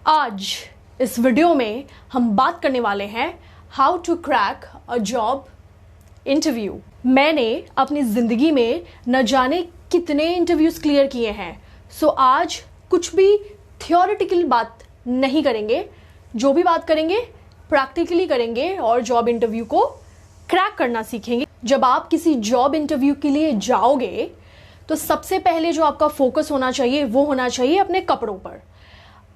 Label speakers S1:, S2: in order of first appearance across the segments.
S1: आज इस वीडियो में हम बात करने वाले हैं how to crack a job interview. मैंने अपनी ज़िंदगी में न जाने कितने इंटरव्यूज़ क्लियर किए हैं। सो आज कुछ भी थियोरेटिकल बात नहीं करेंगे, जो भी बात करेंगे प्रैक्टिकली करेंगे और जॉब इंटरव्यू को क्रैक करना सीखेंगे। जब आप किसी जॉब इंटरव्यू के लिए जाओगे तो सबसे पहले जो आपका फोकस होना चाहिए वो होना चाहिए अपने कपड़ों पर।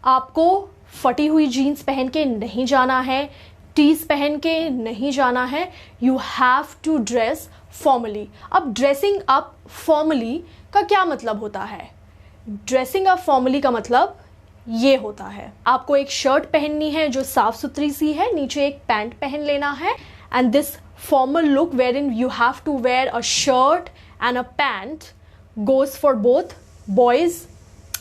S1: आपको फटी हुई जीन्स पहन के नहीं जाना है, टीज पहन के नहीं जाना है। You have to dress formally. अब ड्रेसिंग अप फॉर्मली का क्या मतलब होता है? ड्रेसिंग अप फॉर्मली का मतलब ये होता है, आपको एक शर्ट पहननी है जो साफ सुथरी सी है, नीचे एक पैंट पहन लेना है, and this formal look wherein you have to wear a shirt and a pant goes for both boys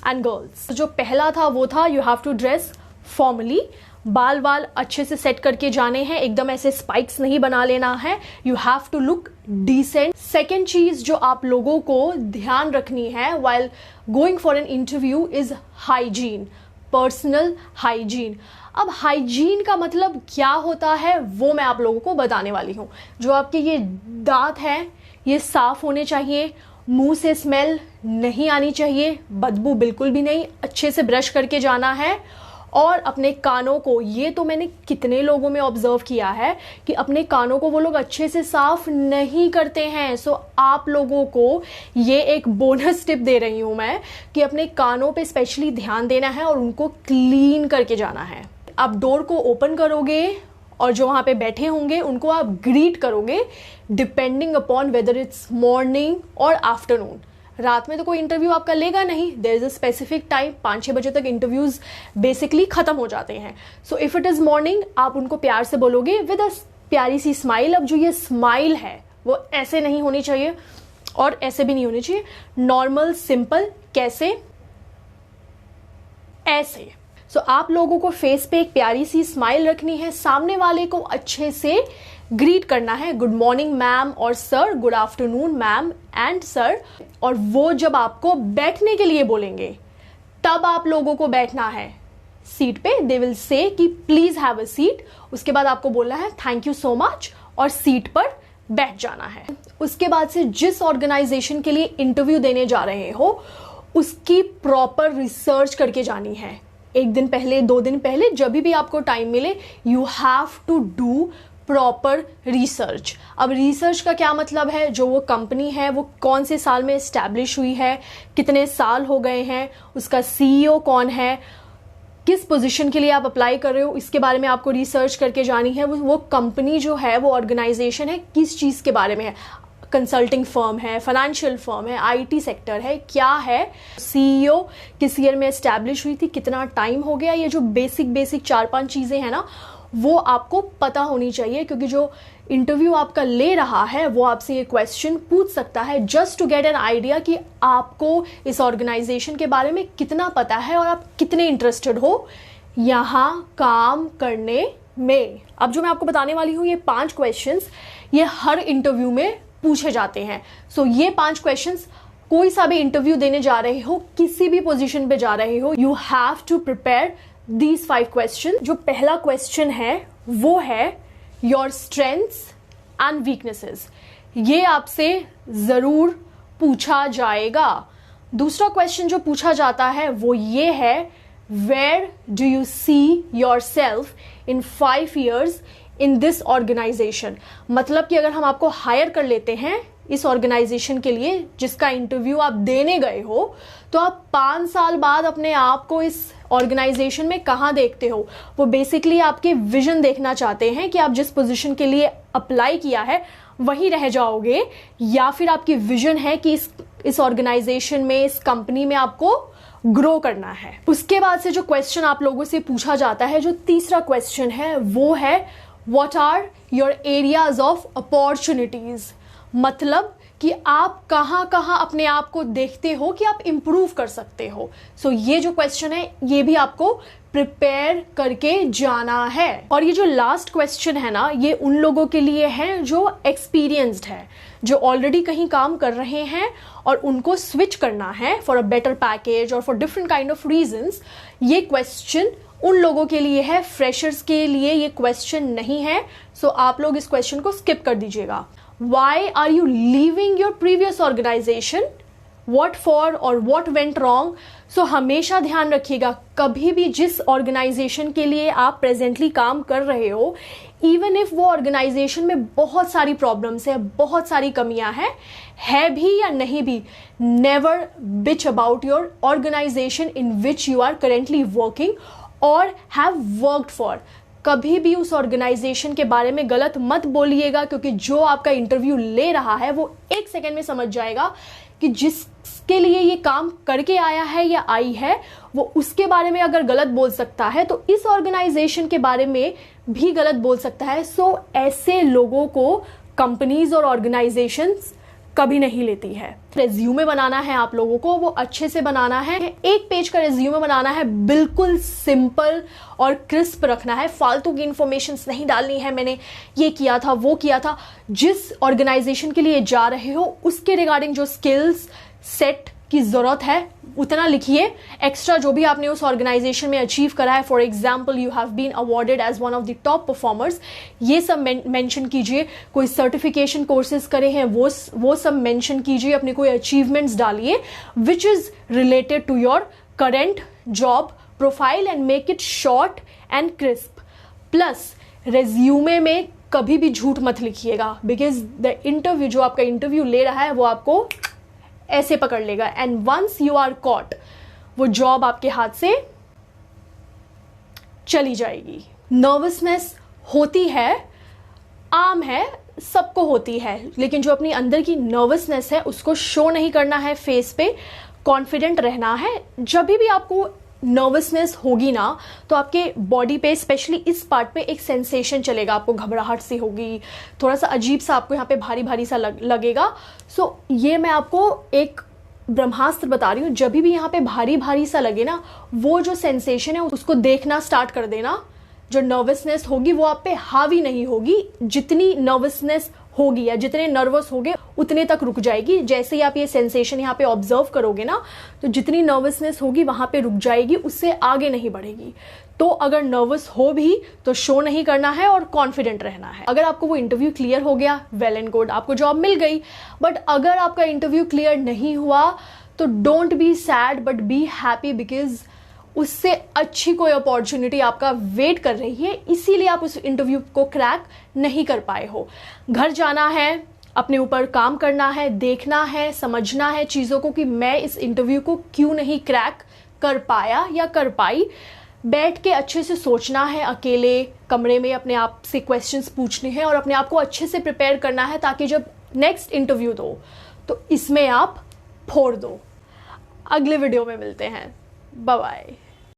S1: and girls. जो पहला था वो था you have to dress formally. बाल वाल अच्छे से सेट करके जाने हैं, एकदम ऐसे स्पाइक्स नहीं बना लेना है। You have to look decent. Second चीज जो आप लोगों को ध्यान रखनी है while going for an interview is hygiene, personal hygiene. अब हाइजीन का मतलब क्या होता है वो मैं आप लोगों को बताने वाली हूँ। जो आपके ये दांत हैं ये साफ होने चाहिए, मुंह से स्मेल नहीं आनी चाहिए, बदबू बिल्कुल भी नहीं, अच्छे से ब्रश करके जाना है। और अपने कानों को, ये तो मैंने कितने लोगों में ऑब्जर्व किया है कि अपने कानों को वो लोग अच्छे से साफ नहीं करते हैं। सो आप लोगों को ये एक बोनस टिप दे रही हूँ मैं कि अपने कानों पे स्पेशली ध्यान देना है और उनको क्लीन करके जाना है। आप डोर को ओपन करोगे और जो वहाँ पे बैठे होंगे उनको आप ग्रीट करोगे depending upon whether it's morning और आफ्टरनून। रात में तो कोई इंटरव्यू आपका लेगा नहीं, there is a specific time, 5-6 बजे तक इंटरव्यूज बेसिकली खत्म हो जाते हैं। So if it is morning आप उनको प्यार से बोलोगे विद अ प्यारी सी स्माइल। अब जो ये स्माइल है वो ऐसे नहीं होनी चाहिए और ऐसे भी नहीं होनी चाहिए, नॉर्मल सिंपल। कैसे? ऐसे। सो आप लोगों को फेस पे एक प्यारी सी स्माइल रखनी है, सामने वाले को अच्छे से ग्रीट करना है, गुड मॉर्निंग मैम और sir, good afternoon ma'am and sir. और वो जब आपको बैठने के लिए बोलेंगे तब आप लोगों को बैठना है सीट पे। दे विल से कि प्लीज हैव अ सीट। उसके बाद आपको बोलना है थैंक यू सो मच और सीट पर बैठ जाना है। उसके बाद से जिस ऑर्गेनाइजेशन के लिए इंटरव्यू देने जा रहे हो उसकी प्रॉपर रिसर्च करके जानी है। 1 दिन पहले, 2 दिन पहले, जब भी आपको टाइम मिले, you have to do proper research. अब रिसर्च का क्या मतलब है? जो वो कंपनी है वो कौन से साल में एस्टैब्लिश हुई है, कितने साल हो गए हैं, उसका सीईओ कौन है, किस पोजीशन के लिए आप अप्लाई कर रहे हो, इसके बारे में आपको रिसर्च करके जानी है। वो कंपनी जो है, वो ऑर्गेनाइजेशन है, किस चीज़ के बारे में है, कंसल्टिंग फर्म है, फाइनेंशियल फर्म है, आईटी सेक्टर है, क्या है, सीईओ किस ईयर में एस्टैब्लिश हुई थी, कितना टाइम हो गया। ये जो बेसिक 4-5 चीज़ें हैं ना वो आपको पता होनी चाहिए, क्योंकि जो इंटरव्यू आपका ले रहा है वो आपसे ये क्वेश्चन पूछ सकता है just to get an idea कि आपको इस ऑर्गेनाइजेशन के बारे में कितना पता है और आप कितने इंटरेस्टेड हो यहाँ काम करने में। अब जो मैं आपको बताने वाली हूँ ये 5 क्वेश्चंस ये हर इंटरव्यू में पूछे जाते हैं। सो ये 5 क्वेश्चंस कोई सा भी इंटरव्यू देने जा रहे हो, किसी भी पोजीशन पे जा रहे हो, you have to prepare these 5 question. जो पहला क्वेश्चन है वो है योर स्ट्रेंथ्स एंड वीकनेसेस। ये आपसे जरूर पूछा जाएगा। दूसरा क्वेश्चन जो पूछा जाता है वो ये है where do you see yourself in 5 years in this organisation. मतलब कि अगर हम आपको हायर कर लेते हैं इस ऑर्गेनाइजेशन के लिए जिसका इंटरव्यू आप देने गए हो, तो आप 5 साल बाद अपने आप को इस ऑर्गेनाइजेशन में कहाँ देखते हो। वो बेसिकली आपके विजन देखना चाहते हैं कि आप जिस पोजीशन के लिए अप्लाई किया है वहीं रह जाओगे, या फिर आपकी विजन है कि इस ऑर्गेनाइजेशन में, इस कंपनी में आपको ग्रो करना है। उसके बाद से जो क्वेश्चन आप लोगों से पूछा जाता है, जो तीसरा क्वेश्चन है वो है what are your areas of opportunities. मतलब कि आप कहाँ कहाँ अपने आप को देखते हो कि आप इम्प्रूव कर सकते हो। सो ये जो क्वेश्चन है ये भी आपको प्रिपेयर करके जाना है। और ये जो लास्ट क्वेश्चन है ना, ये उन लोगों के लिए है जो एक्सपीरियंस्ड है, जो ऑलरेडी कहीं काम कर रहे हैं और उनको स्विच करना है फॉर अ बेटर पैकेज और for different kind of reasons. ये क्वेश्चन उन लोगों के लिए है, फ्रेशर्स के लिए ये क्वेश्चन नहीं है, सो आप लोग इस क्वेश्चन को स्किप कर दीजिएगा। Why are you leaving your previous organisation, what for और वॉट वेंट रॉन्ग। सो हमेशा ध्यान रखिएगा, कभी भी जिस ऑर्गेनाइजेशन के लिए आप प्रेजेंटली काम कर रहे हो, इवन इफ वो ऑर्गेनाइजेशन में बहुत सारी प्रॉब्लम्स है, बहुत सारी कमियां हैं, है भी या नहीं भी, never bitch about your organisation in which you are currently working और हैव वर्कड फॉर। कभी भी उस ऑर्गेनाइजेशन के बारे में गलत मत बोलिएगा, क्योंकि जो आपका इंटरव्यू ले रहा है वो 1 सेकेंड में समझ जाएगा कि जिसके लिए ये काम करके आया है या आई है, वो उसके बारे में अगर गलत बोल सकता है तो इस ऑर्गेनाइजेशन के बारे में भी गलत बोल सकता है। सो ऐसे लोगों को कंपनीज और ऑर्गेनाइजेशंस कभी नहीं लेती है। रेज्यूमे बनाना है आप लोगों को, वो अच्छे से बनाना है। 1 पेज का रेज्यूमे बनाना है, बिल्कुल सिंपल और क्रिस्प रखना है, फालतू की इंफॉर्मेशन नहीं डालनी है, मैंने ये किया था वो किया था। जिस ऑर्गेनाइजेशन के लिए जा रहे हो उसके रिगार्डिंग जो स्किल्स सेट की जरूरत है उतना लिखिए। एक्स्ट्रा जो भी आपने उस ऑर्गेनाइजेशन में अचीव करा है, for example you have been awarded as one of the top performers, ये सब मेंशन कीजिए। कोई सर्टिफिकेशन कोर्सेज करे हैं वो सब मेंशन कीजिए। अपने कोई अचीवमेंट्स डालिए which is related to your current job profile and make it short and crisp. Plus resume में कभी भी झूठ मत लिखिएगा, बिकॉज द इंटरव्यू जो आपका इंटरव्यू ले रहा है वो आपको ऐसे पकड़ लेगा and once you are caught, वो जॉब आपके हाथ से चली जाएगी। नर्वसनेस होती है, आम है, सबको होती है, लेकिन जो अपनी अंदर की नर्वसनेस है उसको शो नहीं करना है फेस पे, कॉन्फिडेंट रहना है। जब भी आपको नर्वसनेस होगी ना तो आपके बॉडी पे स्पेशली इस पार्ट पे एक सेंसेशन चलेगा, आपको घबराहट सी होगी, थोड़ा सा अजीब सा आपको यहाँ पे भारी भारी सा लगेगा। सो ये मैं आपको एक ब्रह्मास्त्र बता रही हूँ, जब भी यहाँ पे भारी भारी सा लगे ना, वो जो सेंसेशन है उसको देखना स्टार्ट कर देना। जो नर्वसनेस होगी वो आप पे हावी नहीं होगी, जितनी नर्वसनेस होगी या जितने नर्वस होगे उतने तक रुक जाएगी। जैसे ही आप ये सेंसेशन यहाँ पे ऑब्जर्व करोगे ना, तो जितनी नर्वसनेस होगी वहां पे रुक जाएगी, उससे आगे नहीं बढ़ेगी। तो अगर नर्वस हो भी तो शो नहीं करना है और कॉन्फिडेंट रहना है। अगर आपको वो इंटरव्यू क्लियर हो गया, वेल एंड गुड, आपको जॉब मिल गई। बट अगर आपका इंटरव्यू क्लियर नहीं हुआ तो don't be sad but be happy, because उससे अच्छी कोई अपॉर्चुनिटी आपका वेट कर रही है, इसीलिए आप उस इंटरव्यू को क्रैक नहीं कर पाए हो। घर जाना है, अपने ऊपर काम करना है, देखना है, समझना है चीज़ों को कि मैं इस इंटरव्यू को क्यों नहीं क्रैक कर पाया या कर पाई। बैठ के अच्छे से सोचना है, अकेले कमरे में अपने आप से क्वेश्चंस पूछने हैं और अपने आप को अच्छे से प्रिपेयर करना है, ताकि जब नेक्स्ट इंटरव्यू दो तो इसमें आप फोड़ दो। अगले वीडियो में मिलते हैं, बाय बाय।